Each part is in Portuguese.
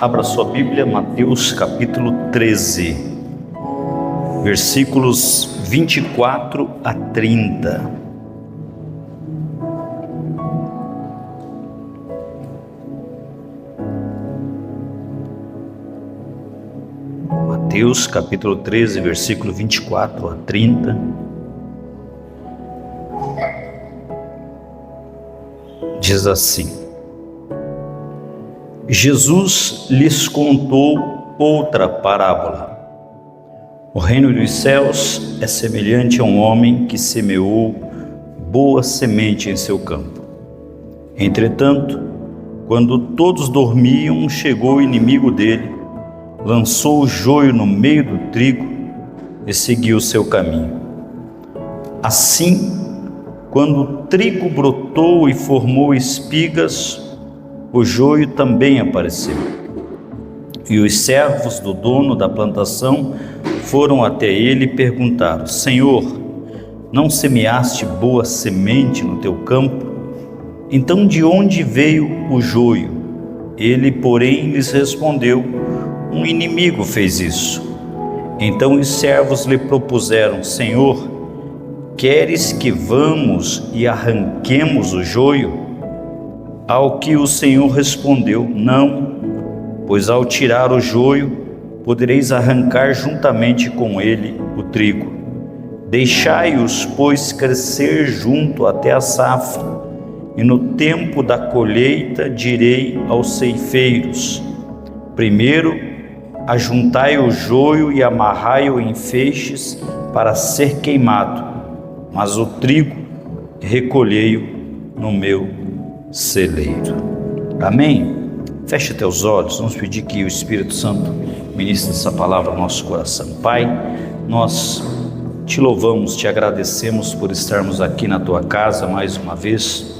Abra sua Bíblia, Mateus capítulo 13, versículos 24 a 30. Mateus capítulo 13, versículo 24 a 30. Diz assim: Jesus lhes contou outra parábola. O reino dos céus é semelhante a um homem que semeou boa semente em seu campo. Entretanto, quando todos dormiam, chegou o inimigo dele, lançou o joio no meio do trigo e seguiu seu caminho. Assim, quando o trigo brotou e formou espigas, o joio também apareceu. E os servos do dono da plantação foram até ele e perguntaram: Senhor, não semeaste boa semente no teu campo? Então de onde veio o joio? Ele, porém, lhes respondeu: um inimigo fez isso. Então os servos lhe propuseram: Senhor, queres que vamos e arranquemos o joio? Ao que o Senhor respondeu: não, pois ao tirar o joio, podereis arrancar juntamente com ele o trigo. Deixai-os, pois, crescer junto até a safra, e no tempo da colheita direi aos ceifeiros: primeiro, ajuntai o joio e amarrai-o em feixes para ser queimado, mas o trigo recolhei-o no meu celeiro. Amém? Feche teus olhos, vamos pedir que o Espírito Santo ministre essa palavra ao nosso coração. Pai, nós te louvamos, te agradecemos por estarmos aqui na tua casa mais uma vez,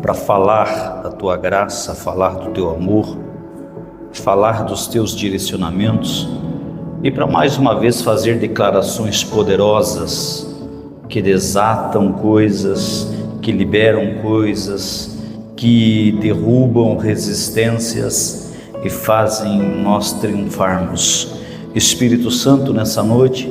para falar da tua graça, falar do teu amor, falar dos teus direcionamentos e para mais uma vez fazer declarações poderosas que desatam coisas, que liberam coisas, que derrubam resistências e fazem nós triunfarmos. Espírito Santo, nessa noite,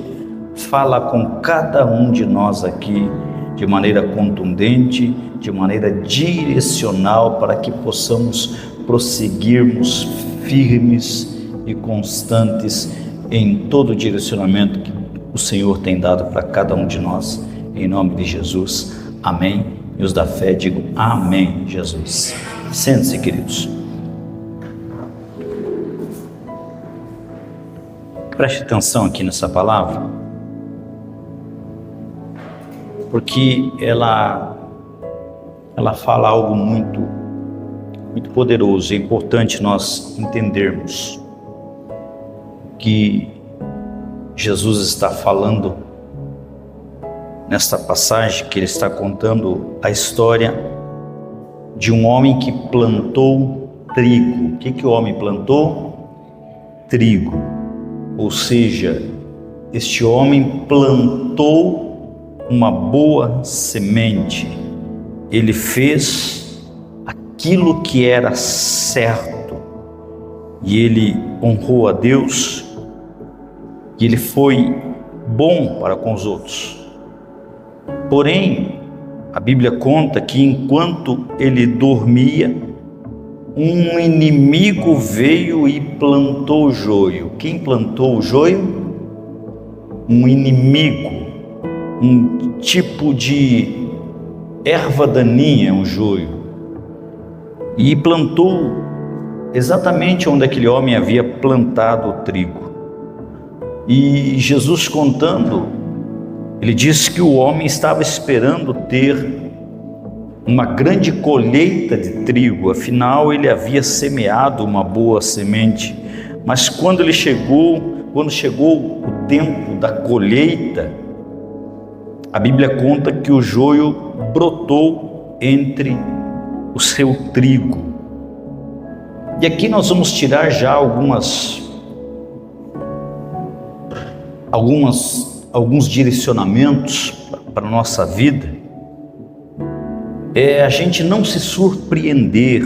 fala com cada um de nós aqui de maneira contundente, de maneira direcional, para que possamos prosseguirmos firmes e constantes em todo o direcionamento que o Senhor tem dado para cada um de nós, em nome de Jesus. Amém. E os da fé digam amém, Jesus. Sente-se, queridos. Preste atenção aqui nessa palavra, porque ela fala algo muito poderoso. É importante nós entendermos que Jesus está falando nesta passagem, que ele está contando a história de um homem que plantou trigo. O que o homem plantou? Trigo. Ou seja, este homem plantou uma boa semente. Ele fez aquilo que era certo e ele honrou a Deus e ele foi bom para com os outros. Porém, a Bíblia conta que enquanto ele dormia, um inimigo veio e plantou o joio. Quem plantou o joio? Um inimigo, um tipo de erva daninha, um joio. E plantou exatamente onde aquele homem havia plantado o trigo. E Jesus contando, ele diz que o homem estava esperando ter uma grande colheita de trigo, afinal ele havia semeado uma boa semente, mas quando chegou o tempo da colheita, a Bíblia conta que o joio brotou entre o seu trigo. E aqui nós vamos tirar já alguns direcionamentos para a nossa vida. É a gente não se surpreender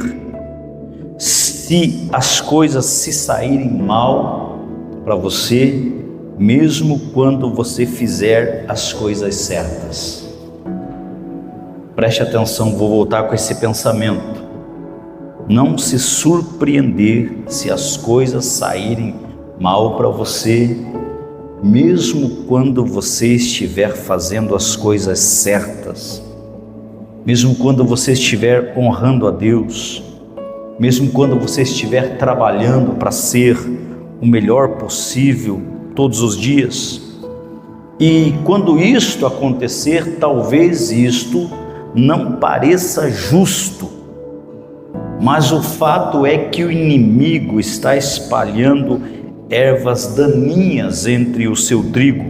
se se as coisas se saírem mal para você, mesmo quando você fizer as coisas certas. Preste atenção, vou voltar com esse pensamento. Não se surpreender se as coisas saírem mal para você, mesmo quando você estiver fazendo as coisas certas, mesmo quando você estiver honrando a Deus, mesmo quando você estiver trabalhando para ser o melhor possível todos os dias. E quando isto acontecer, talvez isto não pareça justo, mas o fato é que o inimigo está espalhando ervas daninhas entre o seu trigo,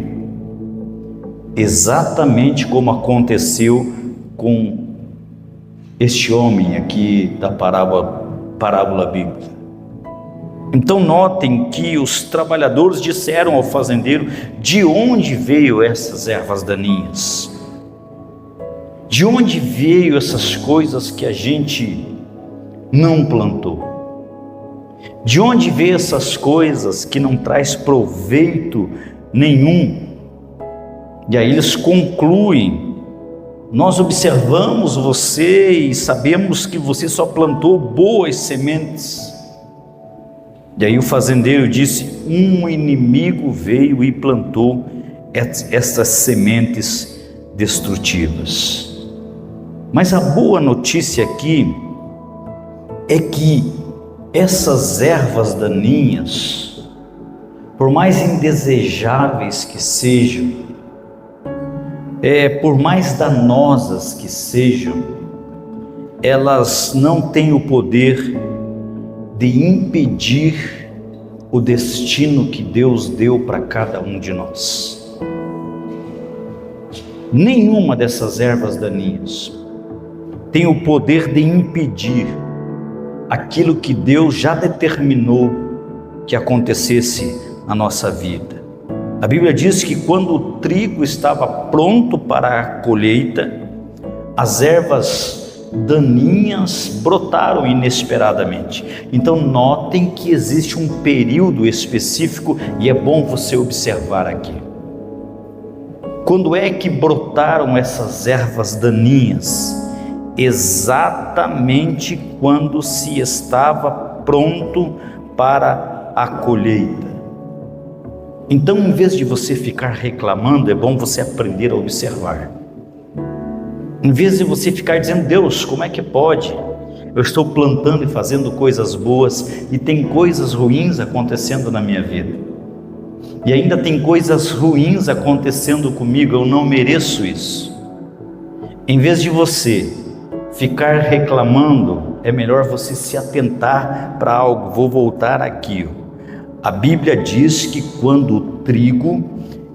exatamente como aconteceu com este homem aqui da parábola bíblica. Então notem que os trabalhadores disseram ao fazendeiro: de onde veio essas ervas daninhas? De onde veio essas coisas que a gente não plantou? De onde veio essas coisas que não traz proveito nenhum? E aí eles concluem: nós observamos você e sabemos que você só plantou boas sementes. E aí o fazendeiro disse: um inimigo veio e plantou essas sementes destrutivas. Mas a boa notícia aqui é que essas ervas daninhas, por mais indesejáveis que sejam, por mais danosas que sejam, elas não têm o poder de impedir o destino que Deus deu para cada um de nós. Nenhuma dessas ervas daninhas tem o poder de impedir aquilo que Deus já determinou que acontecesse na nossa vida. A Bíblia diz que quando o trigo estava pronto para a colheita, as ervas daninhas brotaram inesperadamente. Então notem que existe um período específico e é bom você observar aqui. Quando é que brotaram essas ervas daninhas? Exatamente quando se estava pronto para a colheita. Então, em vez de você ficar reclamando, é bom você aprender a observar. Em vez de você ficar dizendo: Deus, como é que pode? Eu estou plantando e fazendo coisas boas e tem coisas ruins acontecendo na minha vida. E ainda tem coisas ruins acontecendo comigo, eu não mereço isso. Em vez de você ficar reclamando, é melhor você se atentar para algo. Vou voltar aqui. A Bíblia diz que quando o trigo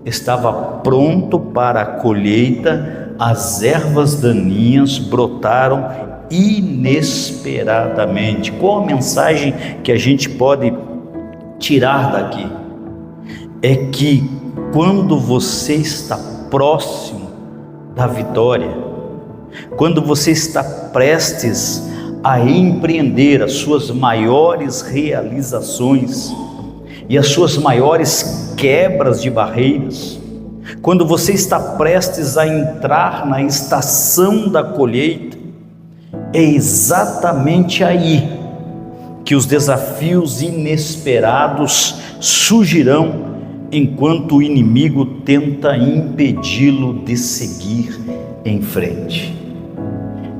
estava pronto para a colheita, as ervas daninhas brotaram inesperadamente. Qual a mensagem que a gente pode tirar daqui? É que quando você está próximo da vitória, quando você está prestes a empreender as suas maiores realizações e as suas maiores quebras de barreiras, quando você está prestes a entrar na estação da colheita, é exatamente aí que os desafios inesperados surgirão, enquanto o inimigo tenta impedi-lo de seguir em frente.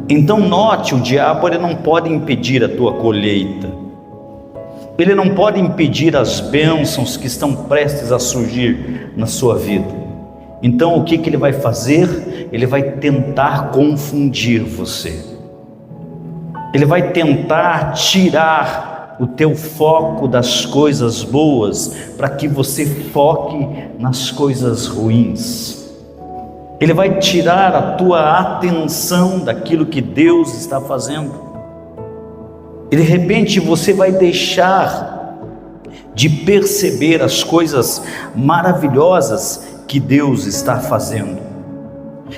Então note, o diabo ele não pode impedir a tua colheita, ele não pode impedir as bênçãos que estão prestes a surgir na sua vida. Então o que ele vai fazer? Ele vai tentar confundir você, ele vai tentar tirar o teu foco das coisas boas, para que você foque nas coisas ruins. Ele vai tirar a tua atenção daquilo que Deus está fazendo. E de repente você vai deixar de perceber as coisas maravilhosas que Deus está fazendo.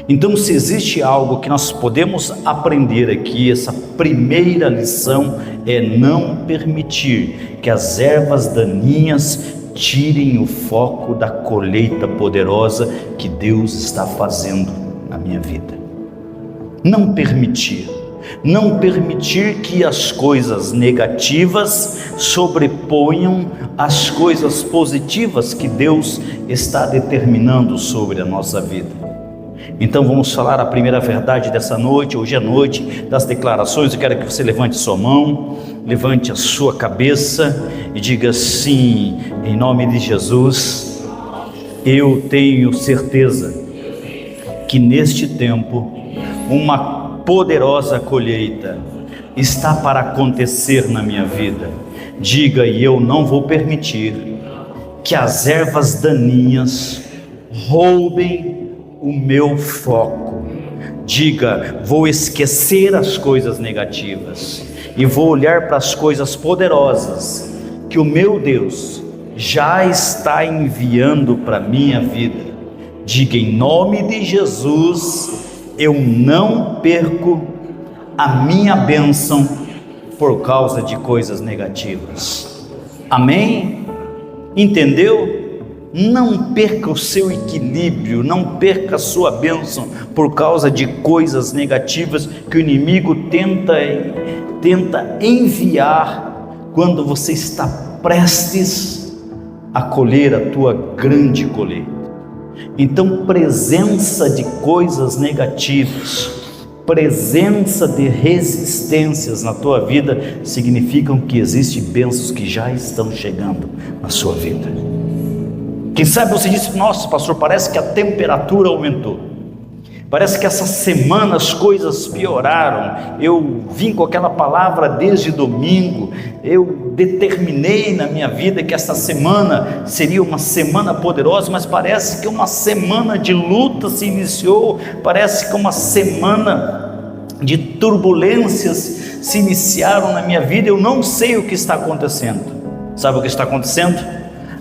Então, se existe algo que nós podemos aprender aqui, essa primeira lição é não permitir que as ervas daninhas tirem o foco da colheita poderosa que Deus está fazendo na minha vida. Não permitir que as coisas negativas sobreponham as coisas positivas que Deus está determinando sobre a nossa vida. Então vamos falar a primeira verdade dessa noite. Hoje é noite das declarações. Eu quero que você levante sua mão, levante a sua cabeça e diga assim, em nome de Jesus: eu tenho certeza que neste tempo uma poderosa colheita está para acontecer na minha vida. Diga: e eu não vou permitir que as ervas daninhas roubem o meu foco. Diga: vou esquecer as coisas negativas e vou olhar para as coisas poderosas que o meu Deus já está enviando para a minha vida. Diga: em nome de Jesus, eu não perco a minha bênção por causa de coisas negativas. Amém? Entendeu? Não perca o seu equilíbrio, não perca a sua bênção por causa de coisas negativas que o inimigo tenta enviar quando você está prestes a colher a tua grande colheita. Então, presença de coisas negativas, presença de resistências na tua vida significam que existem bênçãos que já estão chegando na sua vida. Quem sabe você disse: nossa, pastor, parece que a temperatura aumentou, parece que essa semana as coisas pioraram. Eu vim com aquela palavra desde domingo, eu determinei na minha vida que essa semana seria uma semana poderosa, mas parece que uma semana de luta se iniciou, parece que uma semana de turbulências se iniciaram na minha vida. Eu não sei o que está acontecendo. Sabe o que está acontecendo?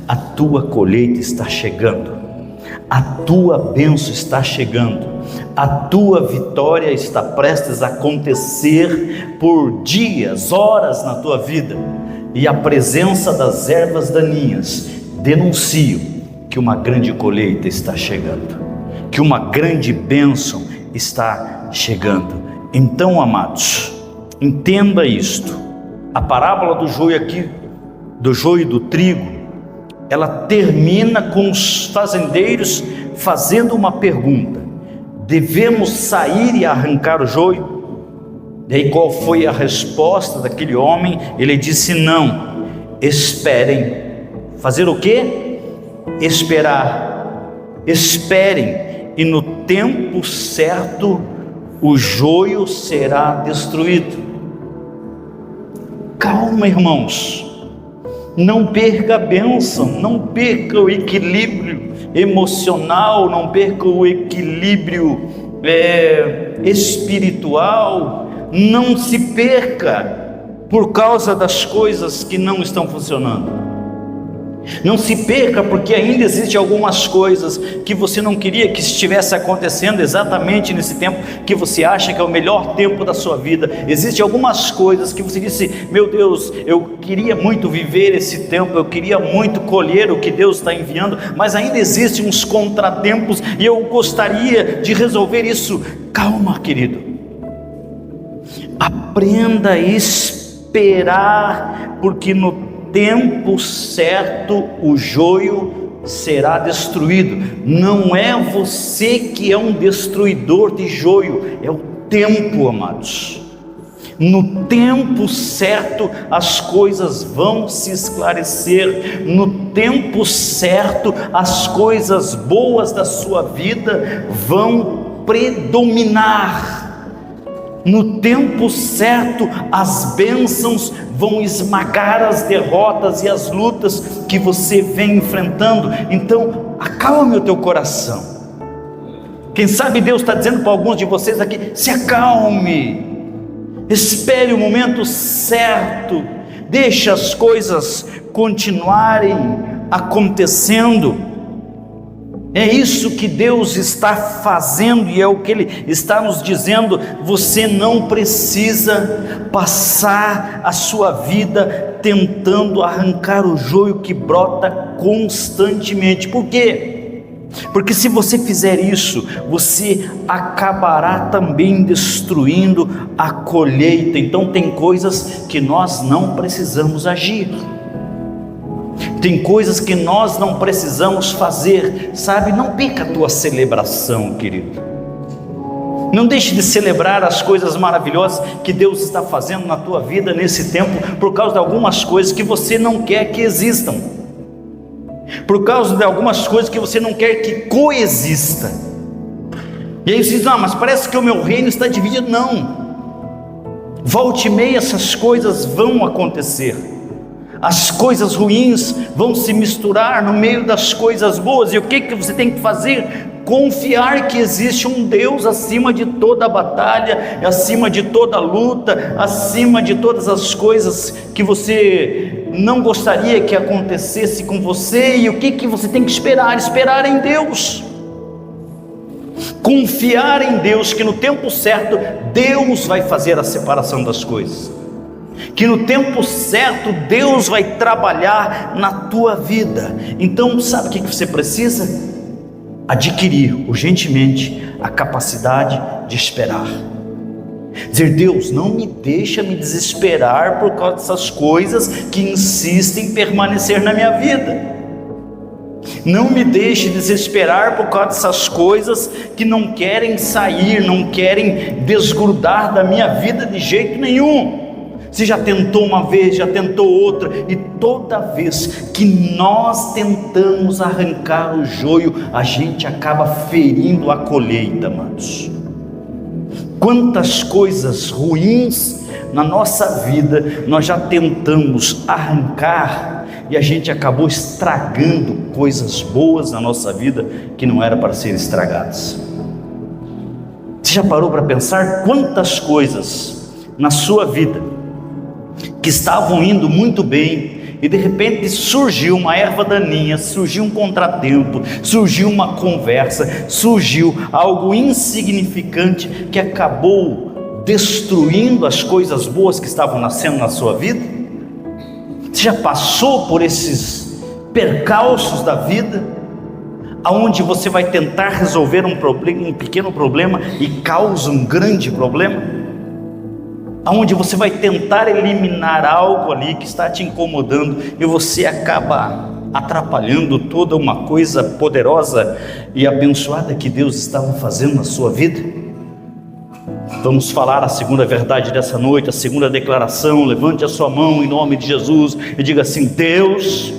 A tua colheita está chegando, a tua bênção está chegando, a tua vitória está prestes a acontecer por dias, horas na tua vida, e a presença das ervas daninhas denunciam que uma grande colheita está chegando, que uma grande bênção está chegando. Então, amados, entenda isto. A parábola do joio aqui, do joio e do trigo, ela termina com os fazendeiros fazendo uma pergunta: devemos sair e arrancar o joio? E aí, qual foi a resposta daquele homem? Ele disse: não, esperem. Fazer o quê? Esperar. Esperem, e no tempo certo o joio será destruído. Calma, irmãos. Não perca a bênção, não perca o equilíbrio emocional, não perca o equilíbrio espiritual, não se perca por causa das coisas que não estão funcionando. Não se perca porque ainda existem algumas coisas que você não queria que estivesse acontecendo exatamente nesse tempo que você acha que é o melhor tempo da sua vida. Existem algumas coisas que você disse: meu Deus, eu queria muito viver esse tempo, eu queria muito colher o que Deus está enviando, mas ainda existem uns contratempos e eu gostaria de resolver isso. Calma, querido, aprenda a esperar, porque no tempo certo o joio será destruído. Não é você que é um destruidor de joio, é o tempo, amados. No tempo certo as coisas vão se esclarecer, no tempo certo as coisas boas da sua vida vão predominar. No tempo certo, as bênçãos vão esmagar as derrotas e as lutas que você vem enfrentando. Então, acalme o teu coração. Quem sabe Deus está dizendo para alguns de vocês aqui: se acalme, espere o momento certo, deixe as coisas continuarem acontecendo. É isso que Deus está fazendo e é o que Ele está nos dizendo. Você não precisa passar a sua vida tentando arrancar o joio que brota constantemente. Por quê? Porque se você fizer isso, você acabará também destruindo a colheita. Então tem coisas que nós não precisamos agir. Tem coisas que nós não precisamos fazer, sabe? Não perca a tua celebração, querido. Não deixe de celebrar as coisas maravilhosas que Deus está fazendo na tua vida nesse tempo, por causa de algumas coisas que você não quer que existam, por causa de algumas coisas que você não quer que coexista. E aí você diz: não, mas parece que o meu reino está dividido. Não, volte e meia essas coisas vão acontecer. As coisas ruins vão se misturar no meio das coisas boas. E o que você tem que fazer? Confiar que existe um Deus acima de toda batalha, acima de toda luta, acima de todas as coisas que você não gostaria que acontecesse com você. E o que você tem que esperar? Esperar em Deus. Confiar em Deus, que no tempo certo Deus vai fazer a separação das coisas, que no tempo certo Deus vai trabalhar na tua vida. Então sabe o que você precisa? Adquirir urgentemente a capacidade de esperar. Dizer: Deus, não me deixa me desesperar por causa dessas coisas que insistem em permanecer na minha vida. Não me deixe desesperar por causa dessas coisas que não querem sair, não querem desgrudar da minha vida de jeito nenhum. Você já tentou uma vez, já tentou outra, e toda vez que nós tentamos arrancar o joio, a gente acaba ferindo a colheita, amados. Quantas coisas ruins na nossa vida nós já tentamos arrancar e a gente acabou estragando coisas boas na nossa vida que não era para serem estragadas. Você já parou para pensar quantas coisas na sua vida que estavam indo muito bem e de repente surgiu uma erva daninha, surgiu um contratempo, surgiu uma conversa, surgiu algo insignificante que acabou destruindo as coisas boas que estavam nascendo na sua vida? Você já passou por esses percalços da vida, aonde você vai tentar resolver um pequeno problema e causa um grande problema? Aonde você vai tentar eliminar algo ali que está te incomodando e você acaba atrapalhando toda uma coisa poderosa e abençoada que Deus estava fazendo na sua vida? Vamos falar a segunda verdade dessa noite, a segunda declaração. Levante a sua mão em nome de Jesus e diga assim: Deus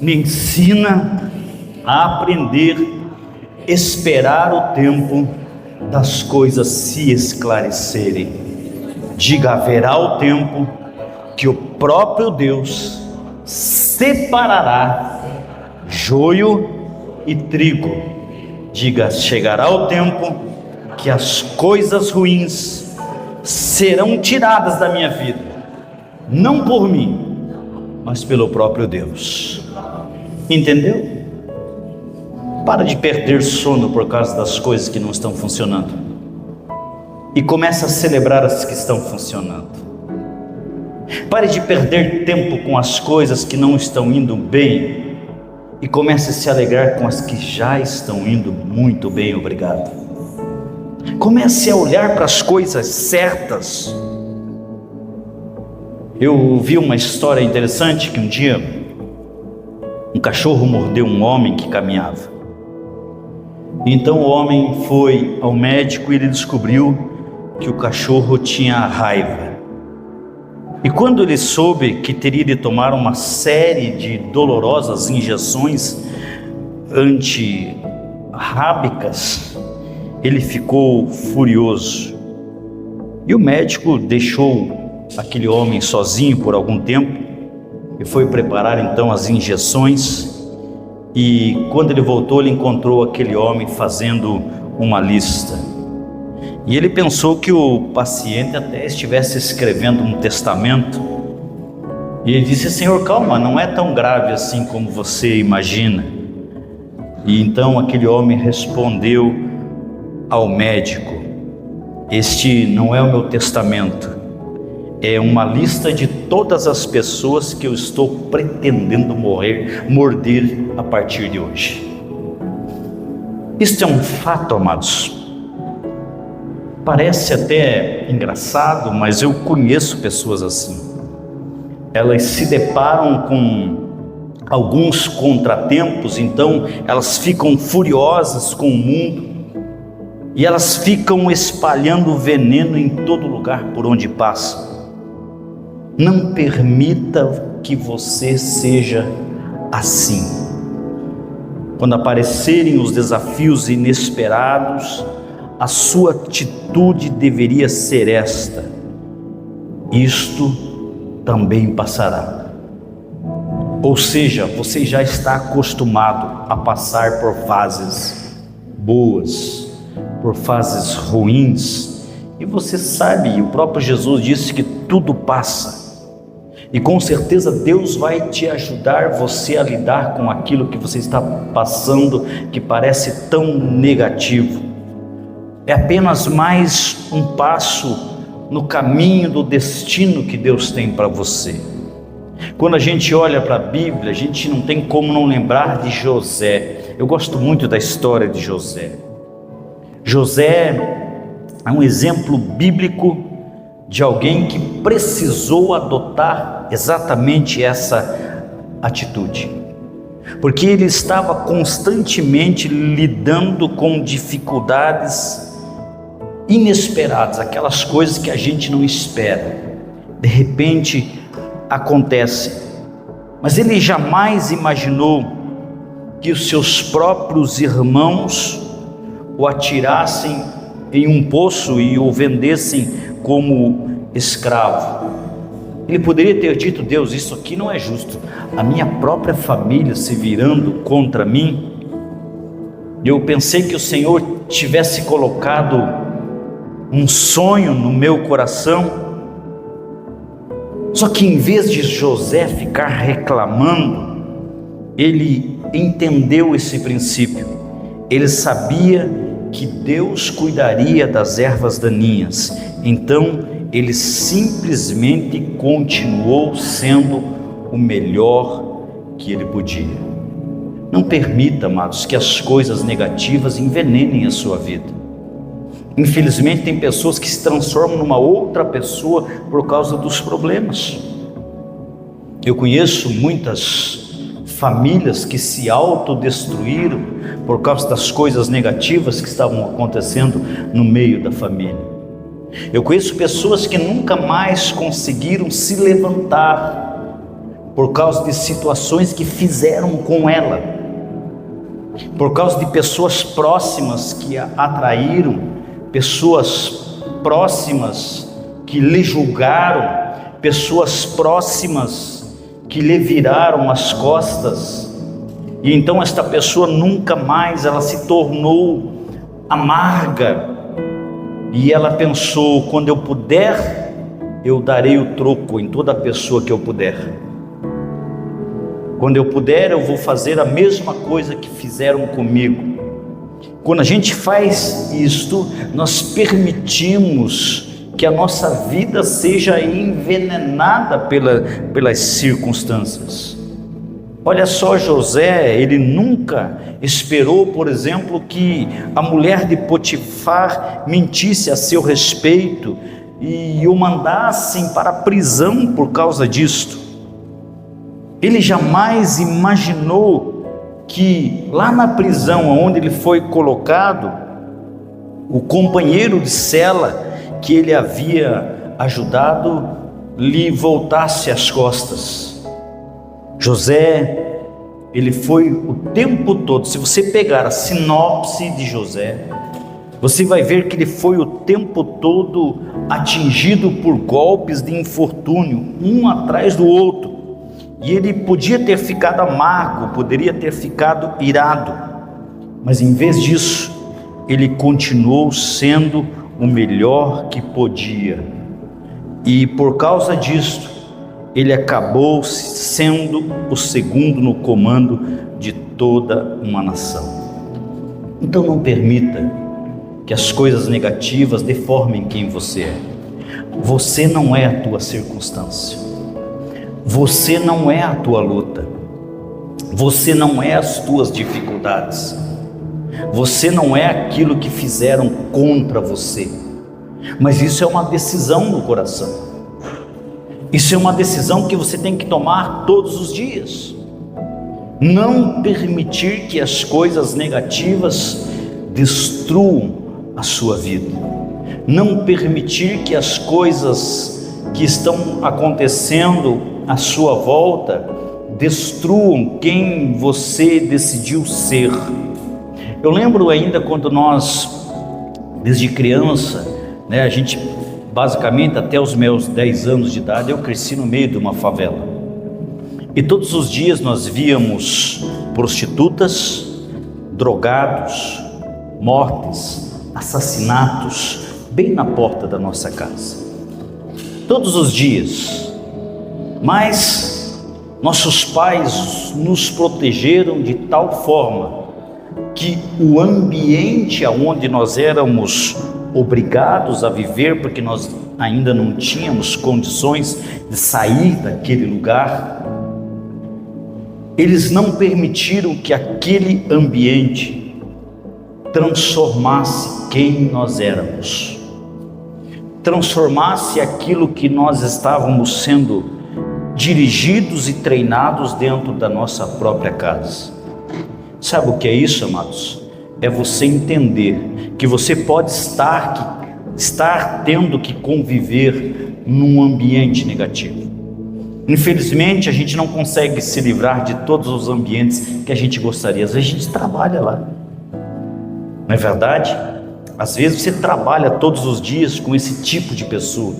me ensina a aprender a esperar o tempo das coisas se esclarecerem. Diga: haverá o tempo que o próprio Deus separará joio e trigo. Diga: chegará o tempo que as coisas ruins serão tiradas da minha vida, não por mim, mas pelo próprio Deus. Entendeu? Para de perder sono por causa das coisas que não estão funcionando e comece a celebrar as que estão funcionando. Pare de perder tempo com as coisas que não estão indo bem e comece a se alegrar com as que já estão indo muito bem, obrigado. Comece a olhar para as coisas certas. Eu vi uma história interessante que um dia um cachorro mordeu um homem que caminhava. Então o homem foi ao médico e ele descobriu que o cachorro tinha raiva. E quando ele soube que teria de tomar uma série de dolorosas injeções antirrábicas, ele ficou furioso. E o médico deixou aquele homem sozinho por algum tempo e foi preparar então as injeções. E quando ele voltou, ele encontrou aquele homem fazendo uma lista. E ele pensou que o paciente até estivesse escrevendo um testamento. E ele disse: Senhor, calma, não é tão grave assim como você imagina. E então aquele homem respondeu ao médico: este não é o meu testamento, é uma lista de todas as pessoas que eu estou pretendendo morder a partir de hoje. Isto é um fato, amados. Parece até engraçado, mas eu conheço pessoas assim. Elas se deparam com alguns contratempos, então elas ficam furiosas com o mundo e elas ficam espalhando veneno em todo lugar por onde passam. Não permita que você seja assim. Quando aparecerem os desafios inesperados, a sua atitude deveria ser esta: isto também passará. Ou seja, você já está acostumado a passar por fases boas, por fases ruins, e você sabe, o próprio Jesus disse que tudo passa. E com certeza Deus vai te ajudar você a lidar com aquilo que você está passando, que parece tão negativo. É apenas mais um passo no caminho do destino que Deus tem para você. Quando a gente olha para a Bíblia, a gente não tem como não lembrar de José. Eu gosto muito da história de José. José é um exemplo bíblico de alguém que precisou adotar exatamente essa atitude, porque ele estava constantemente lidando com dificuldades inesperadas, aquelas coisas que a gente não espera, de repente acontecem. Mas ele jamais imaginou que os seus próprios irmãos o atirassem em um poço e o vendessem como escravo. Ele poderia ter dito: Deus, isso aqui não é justo, a minha própria família se virando contra mim. Eu pensei que o Senhor tivesse colocado um sonho no meu coração. Só que em vez de José ficar reclamando, ele entendeu esse princípio. Ele sabia que Deus cuidaria das ervas daninhas, então ele simplesmente continuou sendo o melhor que ele podia. Não permita, amados, que as coisas negativas envenenem a sua vida. Infelizmente tem pessoas que se transformam numa outra pessoa por causa dos problemas. Eu conheço muitas famílias que se autodestruíram por causa das coisas negativas que estavam acontecendo no meio da família. Eu conheço pessoas que nunca mais conseguiram se levantar por causa de situações que fizeram com ela, por causa de pessoas próximas que a atraíram, pessoas próximas que lhe julgaram, pessoas próximas que lhe viraram as costas, e então esta pessoa nunca mais, ela se tornou amarga, e ela pensou: quando eu puder, eu darei o troco em toda pessoa que eu puder. Quando eu puder, eu vou fazer a mesma coisa que fizeram comigo. Quando a gente faz isto, nós permitimos que a nossa vida seja envenenada pelas circunstâncias. Olha só, José, ele nunca esperou, por exemplo, que a mulher de Potifar mentisse a seu respeito e o mandassem para a prisão por causa disto. Ele jamais imaginou que lá na prisão onde ele foi colocado, o companheiro de cela que ele havia ajudado lhe voltasse as costas. José, ele foi o tempo todo, se você pegar a sinopse de José, você vai ver que ele foi o tempo todo atingido por golpes de infortúnio, um atrás do outro. E ele podia ter ficado amargo, poderia ter ficado irado, mas em vez disso, ele continuou sendo o melhor que podia. E por causa disto, ele acabou sendo o segundo no comando de toda uma nação. Então não permita que as coisas negativas deformem quem você é. Você não é a tua circunstância. Você não é a tua luta. Você não é as tuas dificuldades. Você não é aquilo que fizeram contra você. Mas isso é uma decisão no coração. Isso é uma decisão que você tem que tomar todos os dias. Não permitir que as coisas negativas destruam a sua vida. Não permitir que as coisas que estão acontecendo à sua volta destruam quem você decidiu ser. Eu lembro ainda quando nós, desde criança, a gente basicamente até os meus 10 anos de idade, eu cresci no meio de uma favela. E todos os dias nós víamos prostitutas, drogados, mortes, assassinatos, bem na porta da nossa casa. Todos os dias. Mas nossos pais nos protegeram de tal forma que o ambiente aonde nós éramos obrigados a viver, porque nós ainda não tínhamos condições de sair daquele lugar, eles não permitiram que aquele ambiente transformasse quem nós éramos, transformasse aquilo que nós estávamos sendo dirigidos e treinados dentro da nossa própria casa. Sabe o que é isso, amados? É você entender que você pode estar tendo que conviver num ambiente negativo. Infelizmente, a gente não consegue se livrar de todos os ambientes que a gente gostaria. Às vezes a gente trabalha lá, não é verdade? Às vezes você trabalha todos os dias com esse tipo de pessoa.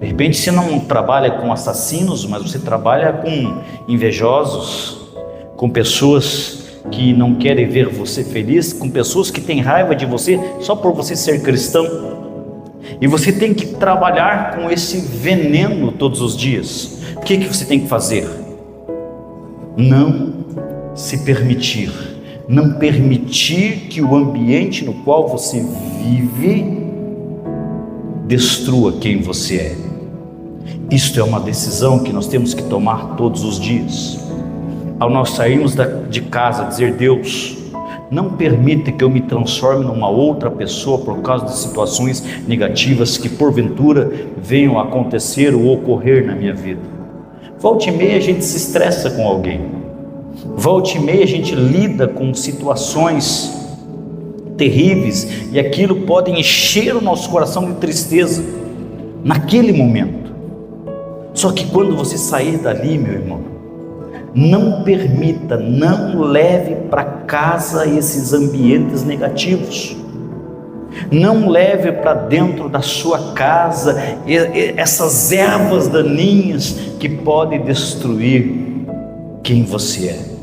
De repente você não trabalha com assassinos, mas você trabalha com invejosos, com pessoas que não querem ver você feliz, com pessoas que têm raiva de você só por você ser cristão. E você tem que trabalhar com esse veneno todos os dias. O que você tem que fazer? Não se permitir. Não permitir que o ambiente no qual você vive destrua quem você é. Isto é uma decisão que nós temos que tomar todos os dias. Ao nós sairmos de casa, dizer: Deus, não permita que eu me transforme numa outra pessoa por causa de situações negativas que porventura venham a acontecer ou ocorrer na minha vida. Volta e meia a gente se estressa com alguém. Volta e meia a gente lida com situações terríveis e aquilo pode encher o nosso coração de tristeza naquele momento. Só que quando você sair dali, meu irmão, não permita, não leve para casa esses ambientes negativos. Não leve para dentro da sua casa essas ervas daninhas que podem destruir quem você é.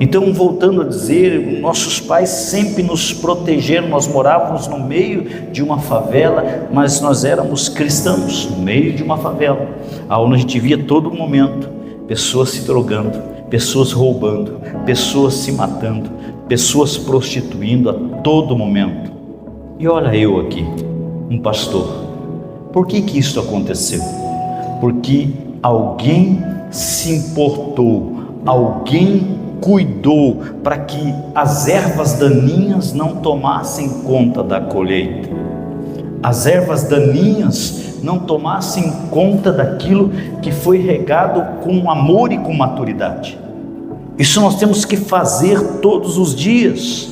Então, voltando a dizer, nossos pais sempre nos protegeram. Nós morávamos no meio de uma favela, mas nós éramos cristãos no meio de uma favela, onde a gente via todo momento pessoas se drogando, pessoas roubando, pessoas se matando, pessoas prostituindo a todo momento. E olha eu aqui, um pastor. Por que isso aconteceu? Porque alguém se importou, alguém cuidou para que as ervas daninhas não tomassem conta da colheita. As ervas daninhas não tomassem conta daquilo que foi regado com amor e com maturidade. Isso nós temos que fazer todos os dias.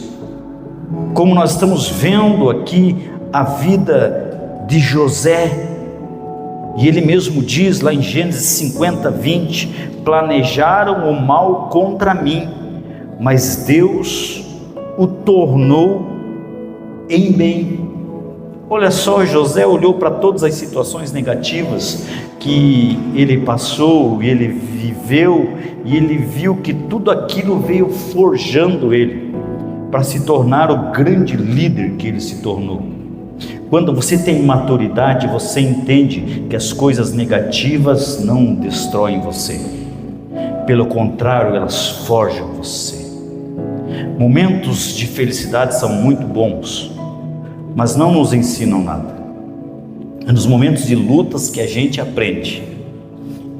Como nós estamos vendo aqui a vida de José, e ele mesmo diz lá em Gênesis 50, 20: planejaram o mal contra mim, mas Deus o tornou em bem. Olha só, José olhou para todas as situações negativas que ele passou, e ele viveu, e ele viu que tudo aquilo veio forjando ele para se tornar o grande líder que ele se tornou. Quando você tem maturidade, você entende que as coisas negativas não destroem você, pelo contrário, elas forjam você. Momentos de felicidade são muito bons, mas não nos ensinam nada. É nos momentos de lutas que a gente aprende.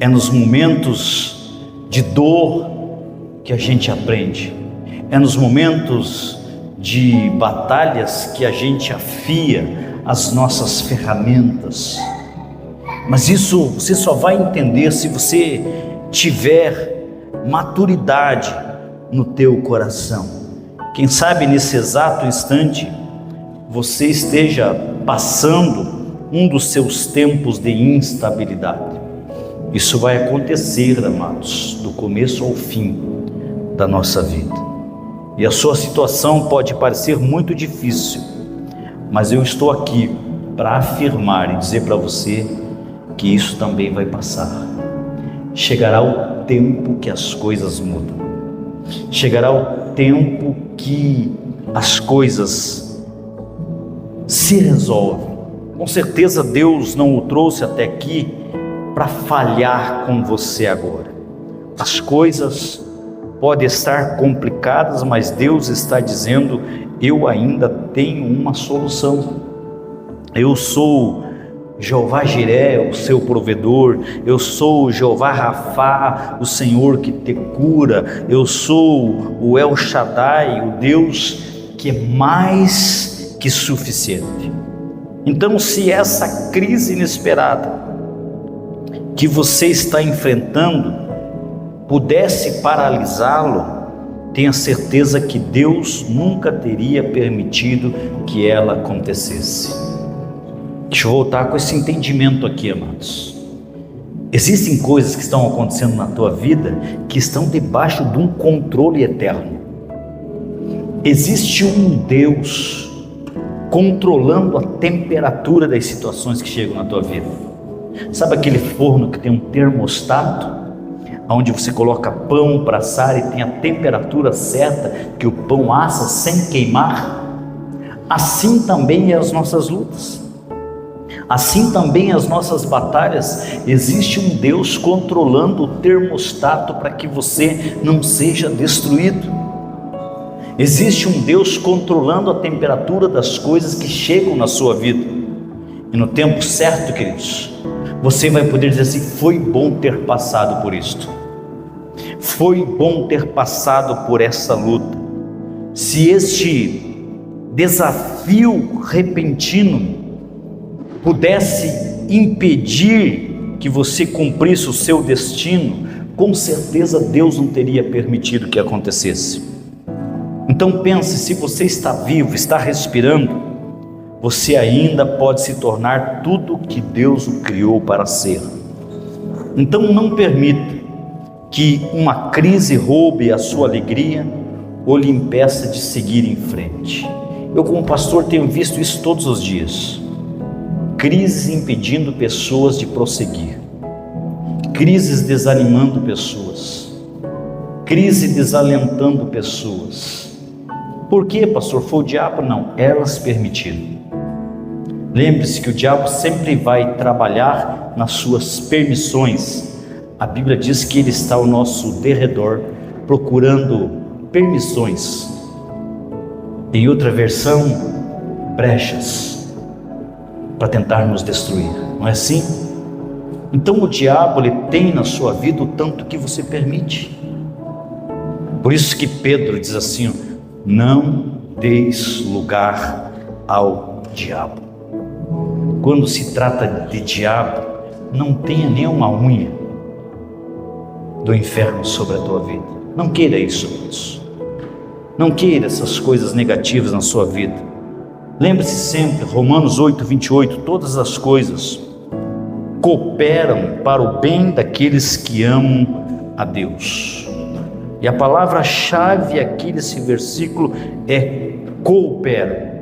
É nos momentos de dor que a gente aprende. É nos momentos de batalhas que a gente afia as nossas ferramentas. Mas isso você só vai entender se você tiver maturidade no teu coração. Quem sabe nesse exato instante você esteja passando um dos seus tempos de instabilidade. Isso vai acontecer, amados, do começo ao fim da nossa vida. E a sua situação pode parecer muito difícil, mas eu estou aqui para afirmar e dizer para você que isso também vai passar. Chegará o tempo que as coisas mudam. Chegará o tempo que as coisas se resolvem. Com certeza Deus não o trouxe até aqui para falhar com você agora. As coisas podem estar complicadas, mas Deus está dizendo: eu ainda tenho uma solução. Eu sou Jeová Jiré, o seu provedor. Eu sou Jeová Rafá, o Senhor que te cura. Eu sou o El Shaddai, o Deus que é mais que suficiente. Então, se essa crise inesperada que você está enfrentando pudesse paralisá-lo, tenha certeza que Deus nunca teria permitido que ela acontecesse. Deixa eu voltar com esse entendimento aqui, amados. Existem coisas que estão acontecendo na tua vida que estão debaixo de um controle eterno. Existe um Deus controlando a temperatura das situações que chegam na tua vida. Sabe aquele forno que tem um termostato, onde você coloca pão para assar e tem a temperatura certa que o pão assa sem queimar? Assim também é as nossas lutas. Assim também as nossas batalhas. Existe um Deus controlando o termostato para que você não seja destruído. Existe um Deus controlando a temperatura das coisas que chegam na sua vida. E no tempo certo, queridos, você vai poder dizer assim: foi bom ter passado por isto. Foi bom ter passado por essa luta. Se este desafio repentino pudesse impedir que você cumprisse o seu destino, com certeza Deus não teria permitido que acontecesse. Então pense, se você está vivo, está respirando, você ainda pode se tornar tudo que Deus o criou para ser. Então não permita que uma crise roube a sua alegria ou lhe impeça de seguir em frente. Eu, como pastor, tenho visto isso todos os dias. Crises impedindo pessoas de prosseguir, crises desanimando pessoas, crise desalentando pessoas. Por quê, pastor? Foi o diabo? Não, elas permitiram. Lembre-se que o diabo sempre vai trabalhar nas suas permissões. A Bíblia diz que ele está ao nosso derredor, procurando permissões. Em outra versão, brechas, para tentar nos destruir, não é assim? Então o diabo, ele tem na sua vida o tanto que você permite. Por isso que Pedro diz assim: não deis lugar ao diabo. Quando se trata de diabo, não tenha nenhuma unha do inferno sobre a tua vida. Não queira isso, amados. Não queira essas coisas negativas na sua vida. Lembre-se sempre, Romanos 8:28, todas as coisas cooperam para o bem daqueles que amam a Deus. E a palavra-chave aqui desse versículo é coopera.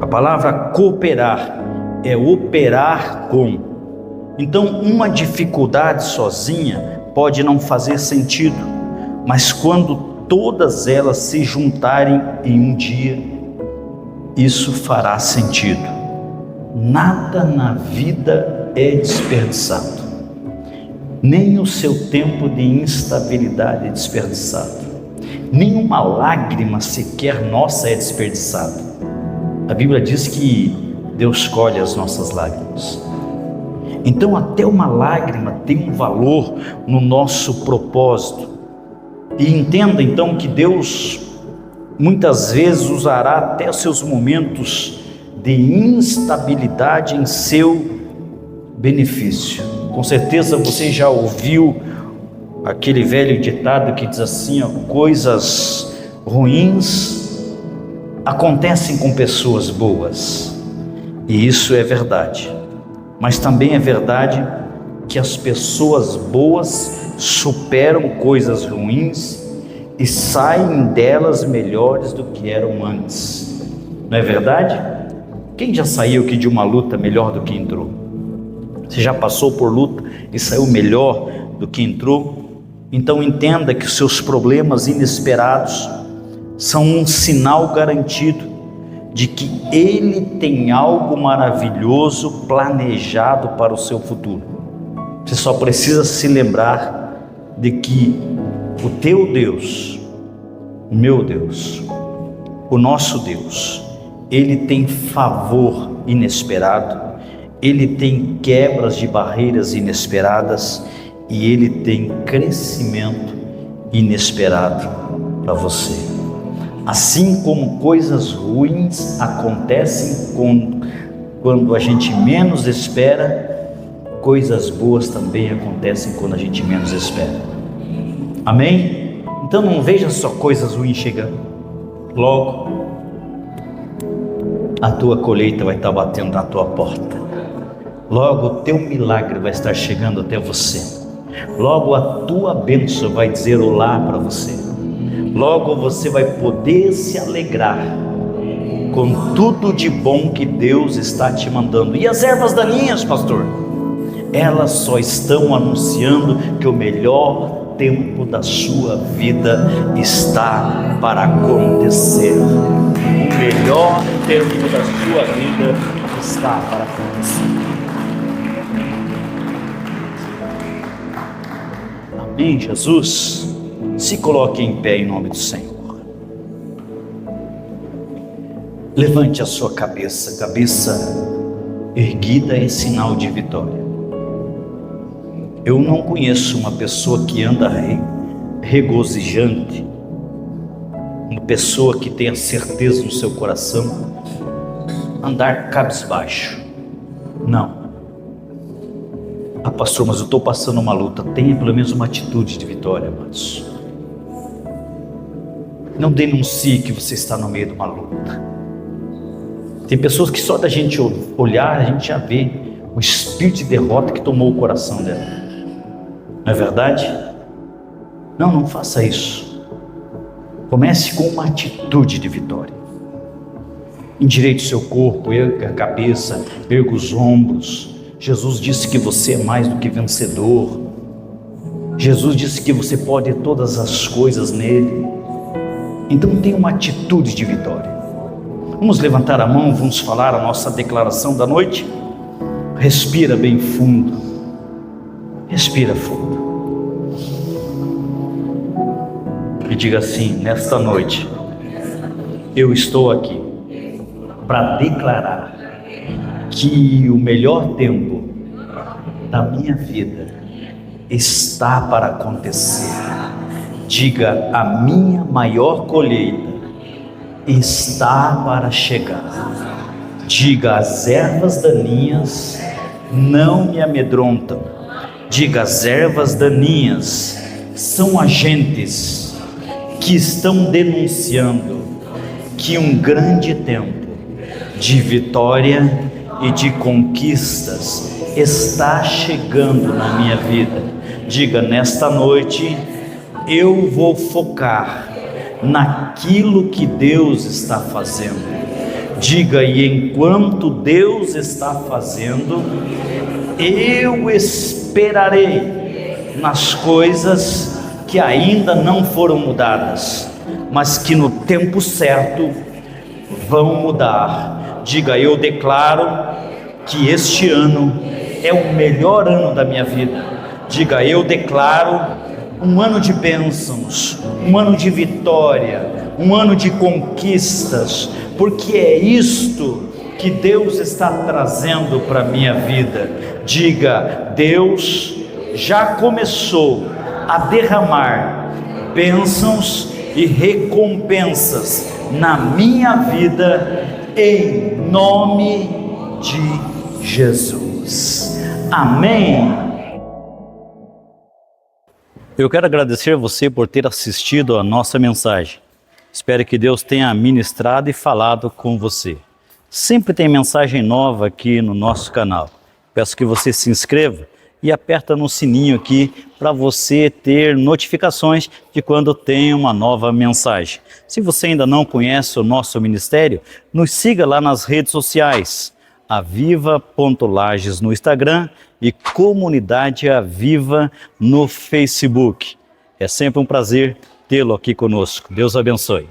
A palavra cooperar é operar com. Então, uma dificuldade sozinha pode não fazer sentido, mas quando todas elas se juntarem em um dia, isso fará sentido. Nada na vida é desperdiçado, nem o seu tempo de instabilidade é desperdiçado. nenhuma lágrima sequer nossa é desperdiçada. A Bíblia diz que Deus colhe as nossas lágrimas. Então até uma lágrima tem um valor no nosso propósito. E entenda então que Deus muitas vezes usará até os seus momentos de instabilidade em seu benefício. Com certeza você já ouviu aquele velho ditado que diz assim: coisas ruins acontecem com pessoas boas. E isso é verdade. Mas também é verdade que as pessoas boas superam coisas ruins e saem delas melhores do que eram antes. Não é verdade? Quem já saiu aqui de uma luta melhor do que entrou? Você já passou por luta e saiu melhor do que entrou? Então entenda que os seus problemas inesperados são um sinal garantido de que Ele tem algo maravilhoso planejado para o seu futuro. Você só precisa se lembrar de que o teu Deus, o meu Deus, o nosso Deus, Ele tem favor inesperado, Ele tem quebras de barreiras inesperadas e Ele tem crescimento inesperado para você. Assim como coisas ruins acontecem quando a gente menos espera, coisas boas também acontecem quando a gente menos espera. Amém? Então não veja só coisas ruins chegando. Logo, a tua colheita vai estar batendo na tua porta. Logo, o teu milagre vai estar chegando até você. Logo, a tua bênção vai dizer olá para você. Logo você vai poder se alegrar com tudo de bom que Deus está te mandando. E as ervas daninhas, pastor? Elas só estão anunciando que o melhor tempo da sua vida está para acontecer. O melhor tempo da sua vida está para acontecer. Amém, Jesus? Se coloque em pé em nome do Senhor. Levante a sua cabeça. Cabeça erguida é sinal de vitória. Eu não conheço uma pessoa que anda regozijante, uma pessoa que tenha certeza no seu coração, andar cabisbaixo. Não. Ah, pastor, mas eu estou passando uma luta. Tenha pelo menos uma atitude de vitória, amados. Não denuncie que você está no meio de uma luta. Tem pessoas que só da gente olhar, a gente já vê o espírito de derrota que tomou o coração dela. Não é verdade? Não faça isso. Comece com uma atitude de vitória. Endireite o seu corpo, erga a cabeça, erga os ombros. Jesus disse que você é mais do que vencedor. Jesus disse que você pode todas as coisas nele. Então tenha uma atitude de vitória. Vamos levantar a mão, vamos falar a nossa declaração da noite. Respira bem fundo. Respira fundo. E diga assim: nesta noite, eu estou aqui para declarar que o melhor tempo da minha vida está para acontecer. Diga: a minha maior colheita está para chegar. Diga: as ervas daninhas não me amedrontam. Diga: as ervas daninhas são agentes que estão denunciando que um grande tempo de vitória e de conquistas está chegando na minha vida. Diga: nesta noite eu vou focar naquilo que Deus está fazendo. Diga: e enquanto Deus está fazendo, eu esperarei nas coisas que ainda não foram mudadas, mas que no tempo certo vão mudar. Diga: eu declaro que este ano é o melhor ano da minha vida. Diga: eu declaro um ano de bênçãos, um ano de vitória, um ano de conquistas, porque é isto que Deus está trazendo para a minha vida. Diga: Deus já começou a derramar bênçãos e recompensas na minha vida, em nome de Jesus. Amém. Eu quero agradecer a você por ter assistido a nossa mensagem. Espero que Deus tenha ministrado e falado com você. Sempre tem mensagem nova aqui no nosso canal. Peço que você se inscreva e aperta no sininho aqui para você ter notificações de quando tem uma nova mensagem. Se você ainda não conhece o nosso ministério, nos siga lá nas redes sociais, aviva.lages no Instagram e Comunidade Aviva no Facebook. É sempre um prazer tê-lo aqui conosco. Deus abençoe.